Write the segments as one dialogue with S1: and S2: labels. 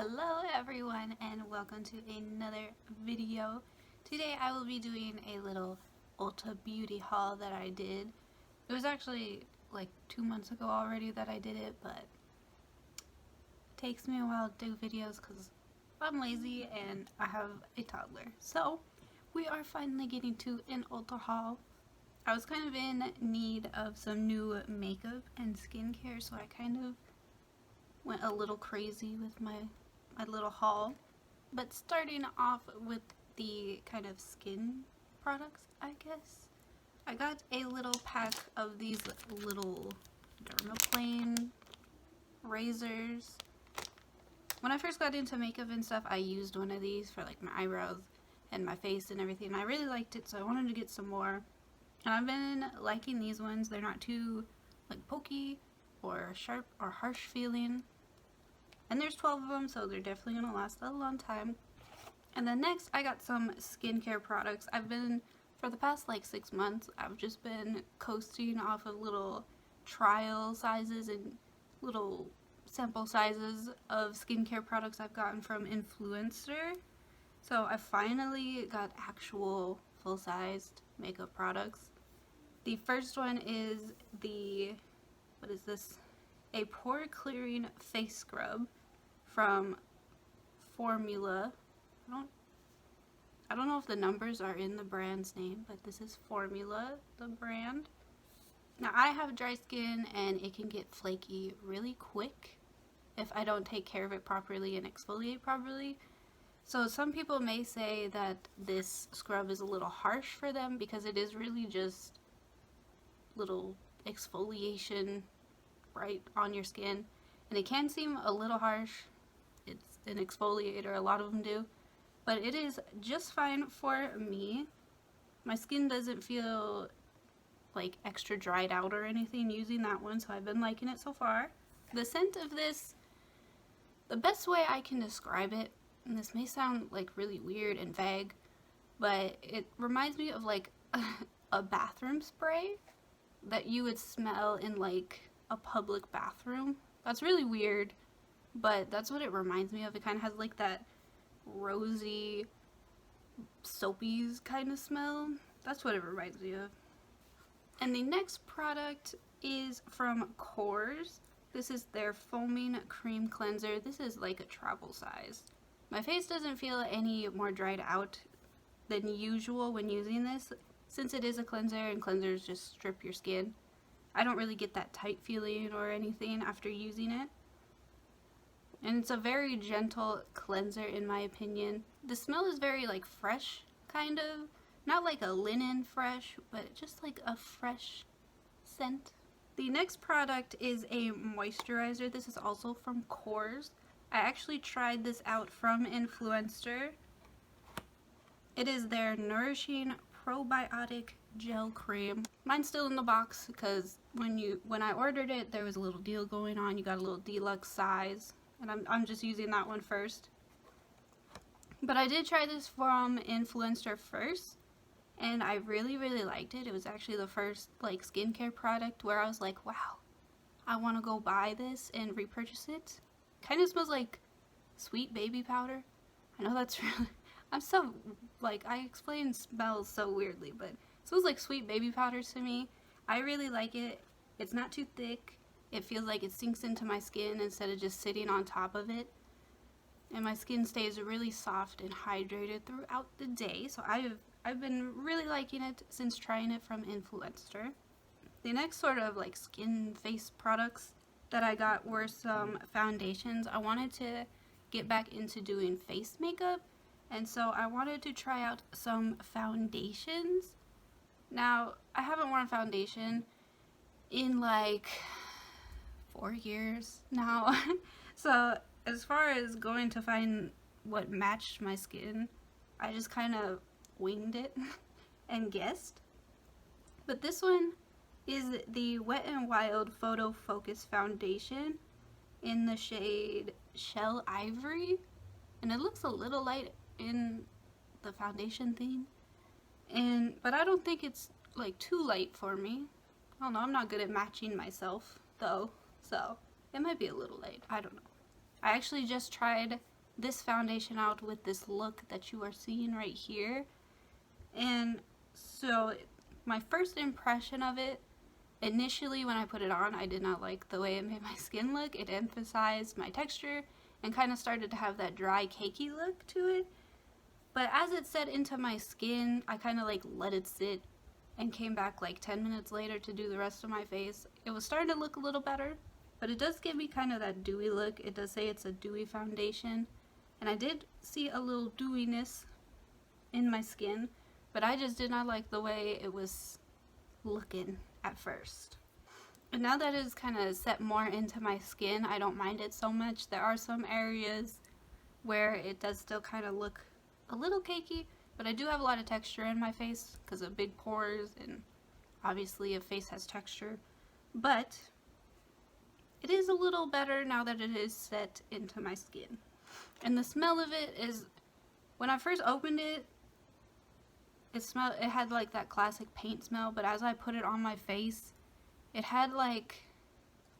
S1: Hello everyone and welcome to another video. Today I will be doing a little Ulta beauty haul that I did. It was actually like 2 months ago already that I did it, but it takes me a while to do videos because I'm lazy and I have a toddler. So we are finally getting to an Ulta haul. I was kind of in need of some new makeup and skincare, so I kind of went a little crazy with my little haul. But starting off with the kind of skin products, I guess, I got a little pack of these little Dermaplane Razors. When I first got into makeup and stuff, I used one of these for like my eyebrows and my face and everything. I really liked it, so I wanted to get some more. And I've been liking these ones. They're not too like pokey or sharp or harsh feeling. And there's 12 of them, so they're definitely going to last a long time. And then next, I got some skincare products. For the past like 6 months, I've just been coasting off of little trial sizes and little sample sizes of skincare products I've gotten from influencer. So I finally got actual full-sized makeup products. The first one is what is this? A pore clearing face scrub from Formula. I don't know if the numbers are in the brand's name, but this is Formula, the brand. Now I have dry skin and it can get flaky really quick if I don't take care of it properly and exfoliate properly. So some people may say that this scrub is a little harsh for them because it is really just little exfoliation right on your skin, and it can seem a little harsh. It's an exfoliator, a lot of them do, but it is just fine for me. My skin doesn't feel like extra dried out or anything using that one, so I've been liking it so far. The scent of this, the best way I can describe it, and this may sound like really weird and vague, but it reminds me of like a bathroom spray that you would smell in like a public bathroom. That's really weird, but that's what it reminds me of. It kind of has like that rosy, soapy kind of smell. That's what it reminds me of. And the next product is from Kors. This is their foaming cream cleanser. This is like a travel size. My face doesn't feel any more dried out than usual when using this, since it is a cleanser and cleansers just strip your skin. I don't really get that tight feeling or anything after using it. And it's a very gentle cleanser in my opinion. The smell is very like fresh, kind of. Not like a linen fresh, but just like a fresh scent. The next product is a moisturizer. This is also from Kors. I actually tried this out from Influencer. It is their Nourishing Probiotic Gel Cream. Mine's still in the box because when I ordered it, there was a little deal going on. You got a little deluxe size, and I'm just using that one first. But I did try this from Influencer first, and I really liked it. It was actually the first like skincare product where I was like, wow, I want to go buy this and repurchase it. Kind of smells like sweet baby powder. I know that's really, I'm so, like, I explain smells so weirdly, but it smells like sweet baby powder to me. I really like it. It's not too thick. It feels like it sinks into my skin instead of just sitting on top of it. And my skin stays really soft and hydrated throughout the day. So I've been really liking it since trying it from Influencer. The next sort of like skin face products that I got were some foundations. I wanted to get back into doing face makeup, and so I wanted to try out some foundations. Now, I haven't worn foundation in like 4 years now. So as far as going to find what matched my skin, I just kind of winged it and guessed. But this one is the Wet n Wild Photo Focus Foundation in the shade Shell Ivory, and it looks a little light in the foundation thing, but I don't think it's like too light for me. I don't know, I'm not good at matching myself though, so it might be a little light, I don't know. I actually just tried this foundation out with this look that you are seeing right here. And so my first impression of it, initially when I put it on, I did not like the way it made my skin look. It emphasized my texture and kind of started to have that dry, cakey look to it. But as it set into my skin, I kind of like let it sit and came back like 10 minutes later to do the rest of my face. It was starting to look a little better, but it does give me kind of that dewy look. It does say it's a dewy foundation, and I did see a little dewiness in my skin, but I just did not like the way it was looking at first. And now that it's kind of set more into my skin, I don't mind it so much. There are some areas where it does still kind of look a little cakey, but I do have a lot of texture in my face because of big pores, and obviously a face has texture. But it is a little better now that it is set into my skin. And the smell of it is, when I first opened it, it had like that classic paint smell, but as I put it on my face, it had like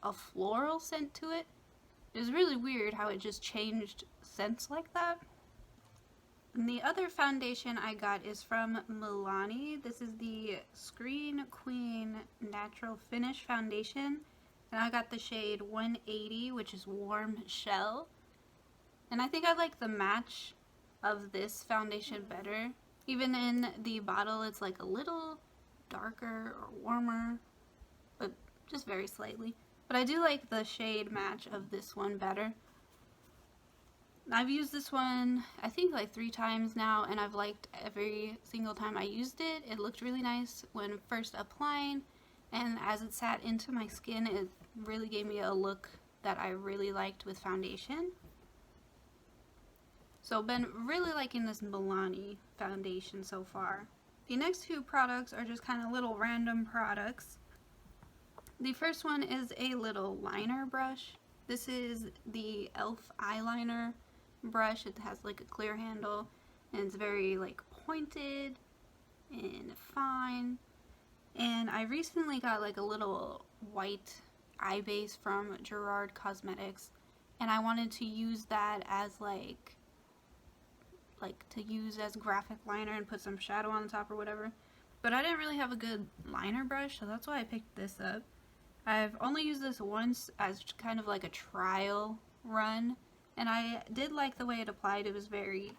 S1: a floral scent to it. It was really weird how it just changed scents like that. And the other foundation I got is from Milani. This is the Screen Queen Natural Finish Foundation. And I got the shade 180, which is Warm Shell. And I think I like the match of this foundation better. Even in the bottle, it's like a little darker or warmer, but just very slightly. But I do like the shade match of this one better. I've used this one, I think like 3 times now, and I've liked every single time I used it. It looked really nice when first applying, and as it sat into my skin, it really gave me a look that I really liked with foundation. So been really liking this Milani foundation so far. The next 2 products are just kind of little random products. The first one is a little liner brush. This is the e.l.f. eyeliner brush. It has like a clear handle, and it's very like pointed and fine. And I recently got like a little white eye base from Gerard Cosmetics, and I wanted to use that as like to use as graphic liner and put some shadow on the top or whatever. But I didn't really have a good liner brush, so that's why I picked this up. I've only used this once as kind of like a trial run, and I did like the way it applied. It was very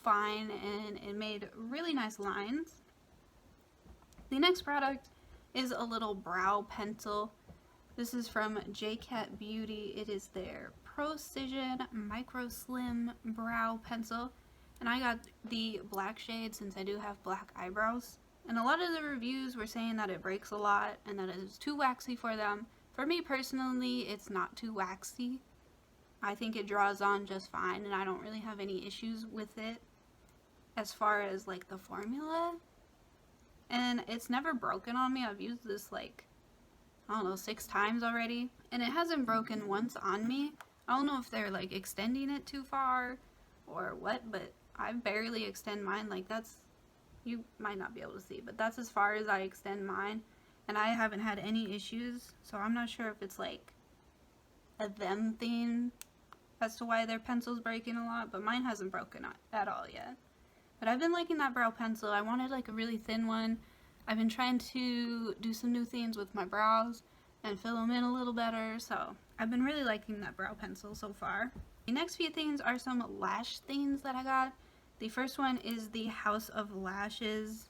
S1: fine and it made really nice lines. The next product is a little brow pencil. This is from JCat Beauty. It is their Procision Micro Slim Brow Pencil, and I got the black shade since I do have black eyebrows. And a lot of the reviews were saying that it breaks a lot and that it is too waxy for them. For me personally, it's not too waxy. I think it draws on just fine, and I don't really have any issues with it as far as like the formula. And it's never broken on me. I've used this like, I don't know, 6 times already, and it hasn't broken once on me. I don't know if they're like extending it too far or what, but I barely extend mine. Like, that's, you might not be able to see, but that's as far as I extend mine, and I haven't had any issues. So I'm not sure if it's like a them thing as to why their pencil's breaking a lot, but mine hasn't broken at all yet. But I've been liking that brow pencil. I wanted like a really thin one. I've been trying to do some new things with my brows and fill them in a little better, so I've been really liking that brow pencil so far. The next few things are some lash things that I got. The first one is the House of Lashes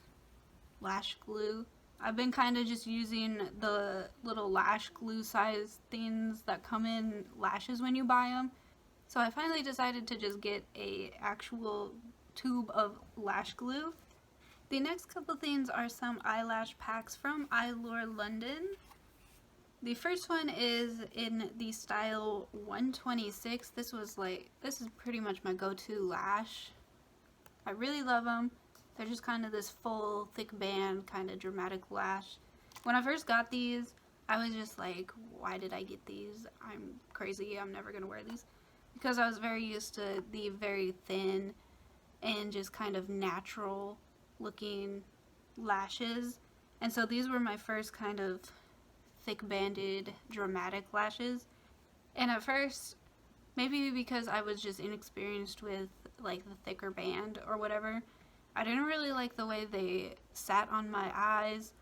S1: lash glue. I've been kind of just using the little lash glue size things that come in lashes when you buy them. So I finally decided to just get a actual tube of lash glue. The next couple things are some eyelash packs from Eyelure London. The first one is in the style 126. This is pretty much my go-to lash. I really love them. They're just kind of this full, thick band, kind of dramatic lash. When I first got these, I was just like, why did I get these? I'm crazy. I'm never going to wear these. Because I was very used to the very thin and just kind of natural looking lashes. And so these were my first kind of thick banded, dramatic lashes. And at first, Maybe because I was just inexperienced with like the thicker band or whatever. I didn't really like the way they sat on my eyes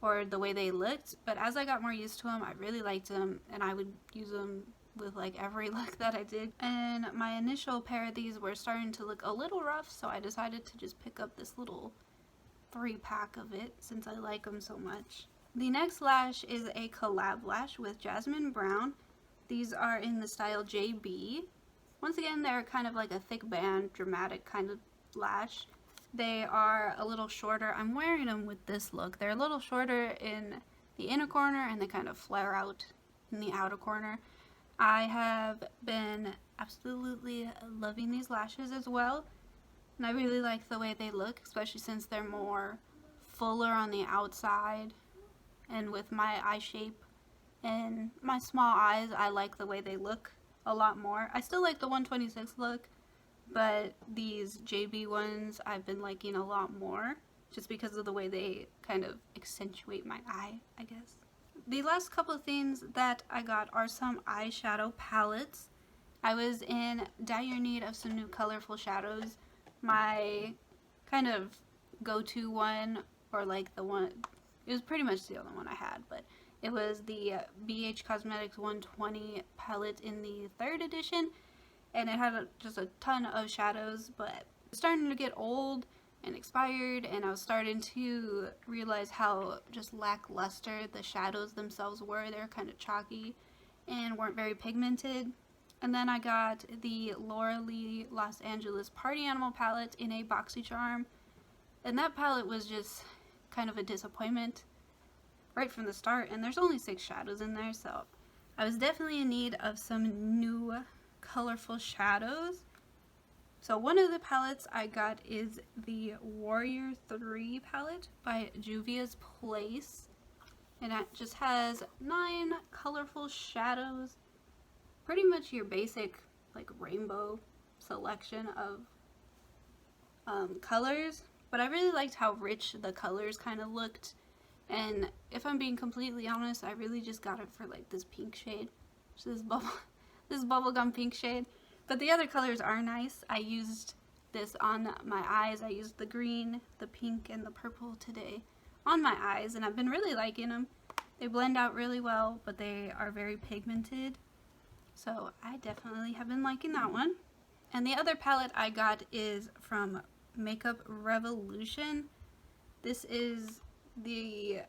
S1: or the way they looked, but as I got more used to them, I really liked them, and I would use them with like every look that I did. And my initial pair of these were starting to look a little rough, so I decided to just pick up this little 3-pack of it since I like them so much. The next lash is a collab lash with Jasmine Brown. These are in the style JB. Once again, they're kind of like a thick band, dramatic kind of lash. They are a little shorter. I'm wearing them with this look. They're a little shorter in the inner corner and they kind of flare out in the outer corner. I have been absolutely loving these lashes as well. And I really like the way they look, especially since they're more fuller on the outside. And with my eye shape and my small eyes, I like the way they look a lot more. I still like the 126 look, but these JB ones I've been liking a lot more just because of the way they kind of accentuate my eye, I guess. The last couple of things that I got are some eyeshadow palettes. I was in dire need of some new colorful shadows. My kind of go-to one, or like the one, it was pretty much the only one I had, but it was the BH Cosmetics 120 palette in the 3rd edition, and it had just a ton of shadows, but it was starting to get old and expired, and I was starting to realize how just lackluster the shadows themselves were. They were kind of chalky and weren't very pigmented. And then I got the Laura Lee Los Angeles Party Animal palette in a BoxyCharm, and that palette was just kind of a disappointment right from the start, and there's only 6 shadows in there, so I was definitely in need of some new colorful shadows. So one of the palettes I got is the Warrior 3 palette by Juvia's Place, and it just has 9 colorful shadows, pretty much your basic like rainbow selection of colors, but I really liked how rich the colors kind of looked. And if I'm being completely honest, I really just got it for like this pink shade, this bubblegum pink shade. But the other colors are nice. I used this on my eyes. I used the green, the pink, and the purple today on my eyes, and I've been really liking them. They blend out really well, but they are very pigmented, so I definitely have been liking that one. And the other palette I got is from Makeup Revolution. This is the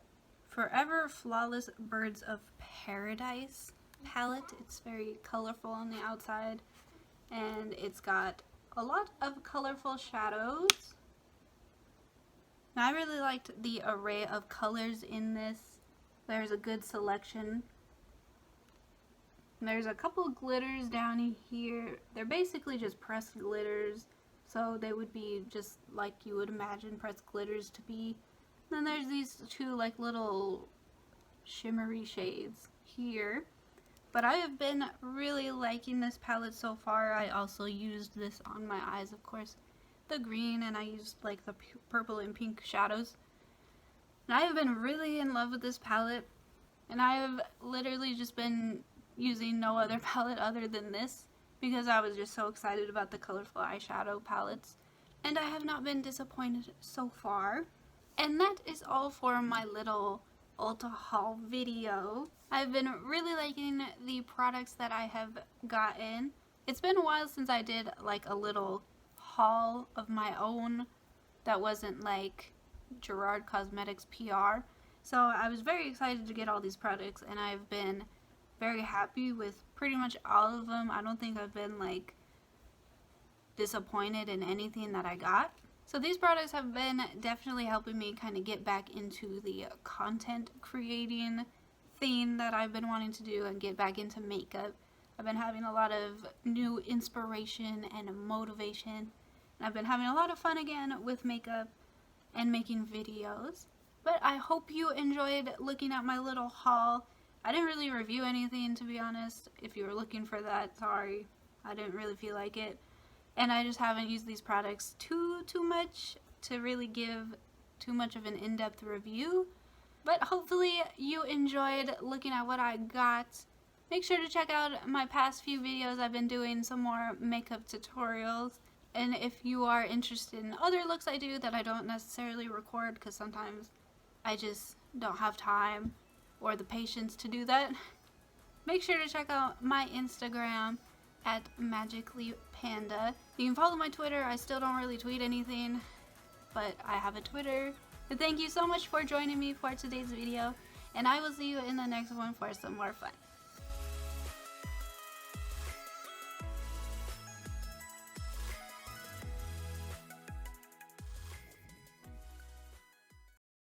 S1: Forever Flawless Birds of Paradise palette. It's very colorful on the outside, and it's got a lot of colorful shadows. Now, I really liked the array of colors in this. There's a good selection. There's a couple glitters down here. They're basically just pressed glitters, so they would be just like you would imagine pressed glitters to be. Then there's these 2 like little shimmery shades here. But I have been really liking this palette so far. I also used this on my eyes, of course, the green, and I used like the purple and pink shadows. And I have been really in love with this palette, and I have literally just been using no other palette other than this because I was just so excited about the colorful eyeshadow palettes, and I have not been disappointed so far. And that is all for my little Ulta haul video. I've been really liking the products that I have gotten. It's been a while since I did like a little haul of my own that wasn't like Gerard Cosmetics PR. So I was very excited to get all these products, and I've been very happy with pretty much all of them. I don't think I've been like disappointed in anything that I got. So these products have been definitely helping me kind of get back into the content creating thing that I've been wanting to do and get back into makeup. I've been having a lot of new inspiration and motivation, and I've been having a lot of fun again with makeup and making videos. But I hope you enjoyed looking at my little haul. I didn't really review anything, to be honest. If you were looking for that, sorry. I didn't really feel like it. And I just haven't used these products too much to really give too much of an in-depth review. But hopefully you enjoyed looking at what I got. Make sure to check out my past few videos. I've been doing some more makeup tutorials. And if you are interested in other looks I do that I don't necessarily record because sometimes I just don't have time or the patience to do that, make sure to check out my Instagram at magicallypanda. You can follow my Twitter. I still don't really tweet anything, but I have a Twitter. But thank you so much for joining me for today's video, and I will see you in the next one for some more fun.